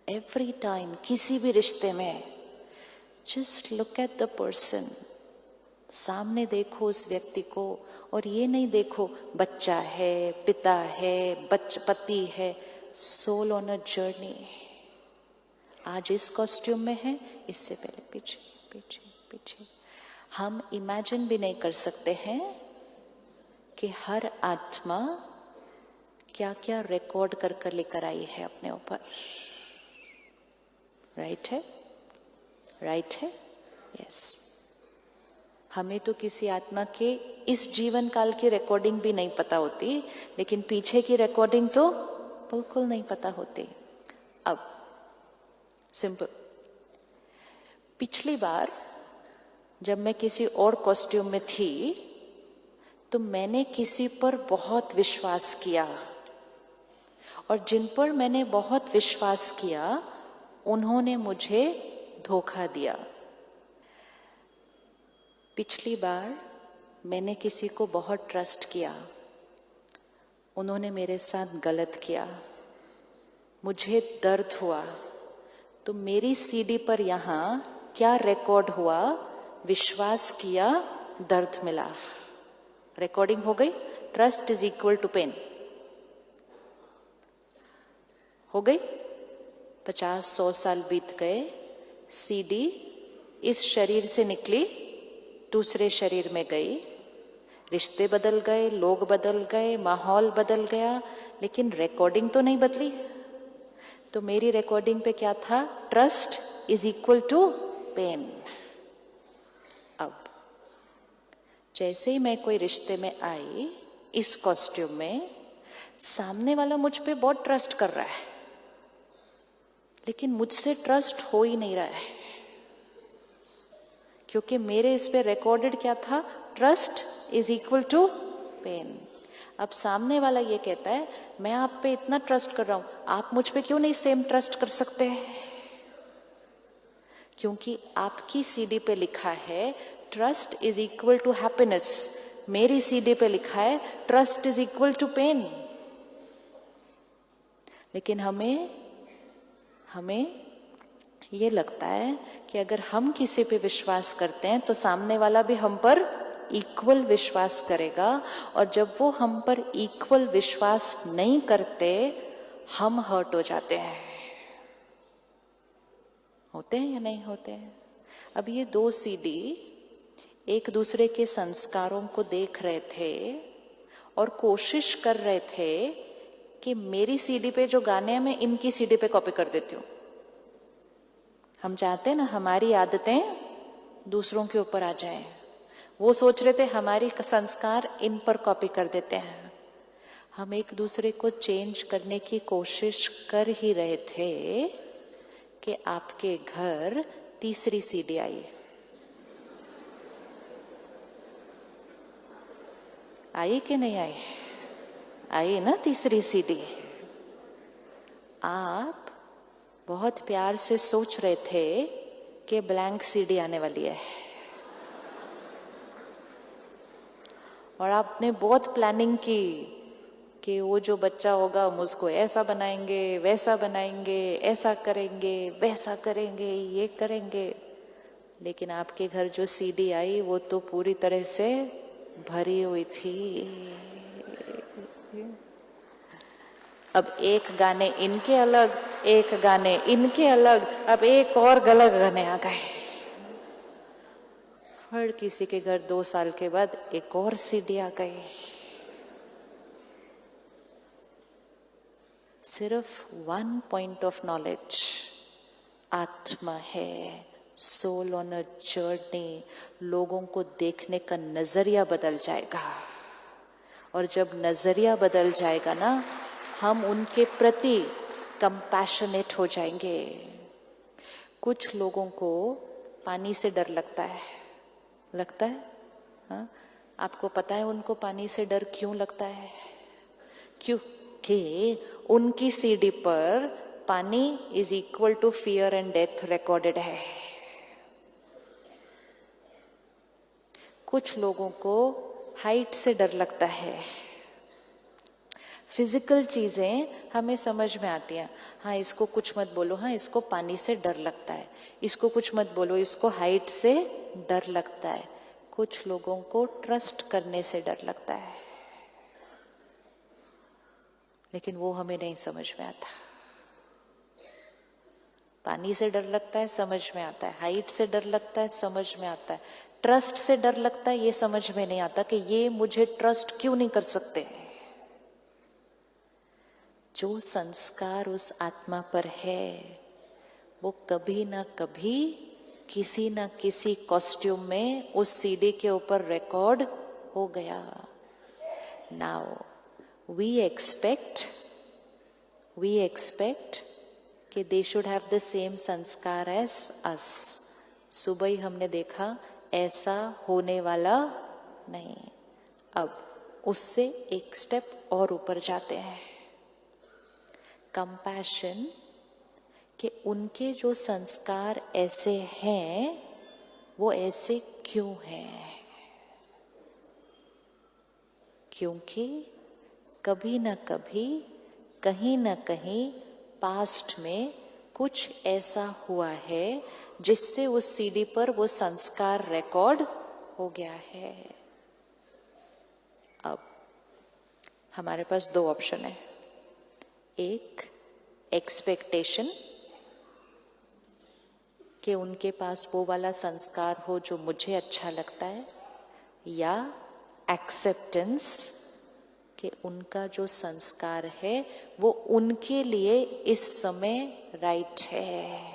Every time किसी भी रिश्ते में just look at the person, सामने देखो उस व्यक्ति को, और ये नहीं देखो बच्चा है, पिता है, पति है, सोल ऑन अ जर्नी। आज इस कॉस्ट्यूम में है, इससे पहले पीछे पीछे पीछे। हम इमेजिन भी नहीं कर सकते हैं कि हर आत्मा क्या क्या रिकॉर्ड कर कर लेकर आई है अपने ऊपर। राइट है, राइट है, यस। हमें तो किसी आत्मा के इस जीवन काल की रिकॉर्डिंग भी नहीं पता होती, लेकिन पीछे की रिकॉर्डिंग तो बिल्कुल नहीं पता होती। अब सिंपल, पिछली बार जब मैं किसी और कॉस्ट्यूम में थी तो मैंने किसी पर बहुत विश्वास किया, और जिन पर मैंने बहुत विश्वास किया उन्होंने मुझे धोखा दिया। पिछली बार मैंने किसी को बहुत ट्रस्ट किया, उन्होंने मेरे साथ गलत किया, मुझे दर्द हुआ। तो मेरी सीडी पर यहाँ क्या रिकॉर्ड हुआ? विश्वास किया, दर्द मिला, रिकॉर्डिंग हो गई। Trust is equal to pain हो गई। 50-100 साल बीत गए, सीडी इस शरीर से निकली, दूसरे शरीर में गई, रिश्ते बदल गए, लोग बदल गए, माहौल बदल गया, लेकिन रिकॉर्डिंग तो नहीं बदली। तो मेरी रिकॉर्डिंग पे क्या था? Trust is equal to pain. अब जैसे ही मैं कोई रिश्ते में आई इस कॉस्ट्यूम में, सामने वाला मुझ पे बहुत ट्रस्ट कर रहा है, लेकिन मुझसे ट्रस्ट हो ही नहीं रहा है, क्योंकि मेरे इस पे रिकॉर्डेड क्या था? Trust is equal to pain. अब सामने वाला ये कहता है मैं आप पे इतना ट्रस्ट कर रहा हूं, आप मुझ पे क्यों नहीं सेम ट्रस्ट कर सकते? क्योंकि आपकी सीडी पे लिखा है trust is equal to happiness, मेरी सीडी पे लिखा है trust is equal to pain. लेकिन हमें ये लगता है कि अगर हम किसी पे विश्वास करते हैं तो सामने वाला भी हम पर इक्वल विश्वास करेगा, और जब वो हम पर इक्वल विश्वास नहीं करते हम हर्ट हो जाते हैं। होते हैं या नहीं होते हैं? अब ये दो सीडी एक दूसरे के संस्कारों को देख रहे थे और कोशिश कर रहे थे कि मेरी सीडी पे जो गाने हैं मैं इनकी सीडी पे कॉपी कर देती हूँ। हम चाहते हैं ना हमारी आदतें दूसरों के ऊपर आ जाएं। वो सोच रहे थे हमारी संस्कार इन पर कॉपी कर देते हैं। हम एक दूसरे को चेंज करने की कोशिश कर ही रहे थे कि आपके घर तीसरी सीडी आई। आई कि नहीं आई? आई ना तीसरी सीडी। आप बहुत प्यार से सोच रहे थे कि ब्लैंक सीडी आने वाली है, और आपने बहुत प्लानिंग की कि वो जो बच्चा होगा हम उसको ऐसा बनाएंगे, वैसा बनाएंगे, ऐसा करेंगे, वैसा करेंगे, ये करेंगे। लेकिन आपके घर जो सीडी आई वो तो पूरी तरह से भरी हुई थी। अब एक गाने इनके अलग, एक गाने इनके अलग, अब एक और गलत गाने आ गए। फिर किसी के घर 2 साल के बाद एक और सीडी आ गई। सिर्फ 1 पॉइंट ऑफ नॉलेज, आत्मा है, सोल ऑन अ जर्नी। लोगों को देखने का नजरिया बदल जाएगा, और जब नजरिया बदल जाएगा ना, हम उनके प्रति कंपैशनेट हो जाएंगे। कुछ लोगों को पानी से डर लगता है, लगता है? हाँ? आपको पता है उनको पानी से डर क्यों लगता है? क्योंकि उनकी सीडी पर pani is equal to fear and death recorded है। कुछ लोगों को हाइट से डर लगता है, फिजिकल चीजें हमें समझ में आती हैं। हाँ, इसको कुछ मत बोलो, हाँ इसको पानी से डर लगता है, इसको कुछ मत बोलो, इसको हाइट से डर लगता है। कुछ लोगों को ट्रस्ट करने से डर लगता है, लेकिन वो हमें नहीं समझ में आता। पानी से डर लगता है, समझ में आता है। हाइट से डर लगता है, समझ में आता है। ट्रस्ट से डर लगता है, ये समझ में नहीं आता कि ये मुझे ट्रस्ट क्यों नहीं कर सकते। जो संस्कार उस आत्मा पर है वो कभी ना कभी किसी ना किसी कॉस्ट्यूम में उस सीडी के ऊपर रिकॉर्ड हो गया। नाउ वी एक्सपेक्ट कि they should have the same संस्कार एज अस। सुबह ही हमने देखा ऐसा होने वाला नहीं। अब उससे एक स्टेप और ऊपर जाते हैं। कंपैशन कि उनके जो संस्कार ऐसे हैं वो ऐसे क्यों हैं? क्योंकि कभी ना कभी कहीं ना कहीं पास्ट में कुछ ऐसा हुआ है जिससे उस सीडी पर वो संस्कार रिकॉर्ड हो गया है। अब हमारे पास दो ऑप्शन है। एक, एक्सपेक्टेशन कि उनके पास वो वाला संस्कार हो जो मुझे अच्छा लगता है, या एक्सेप्टेंस कि उनका जो संस्कार है वो उनके लिए इस समय राइट है।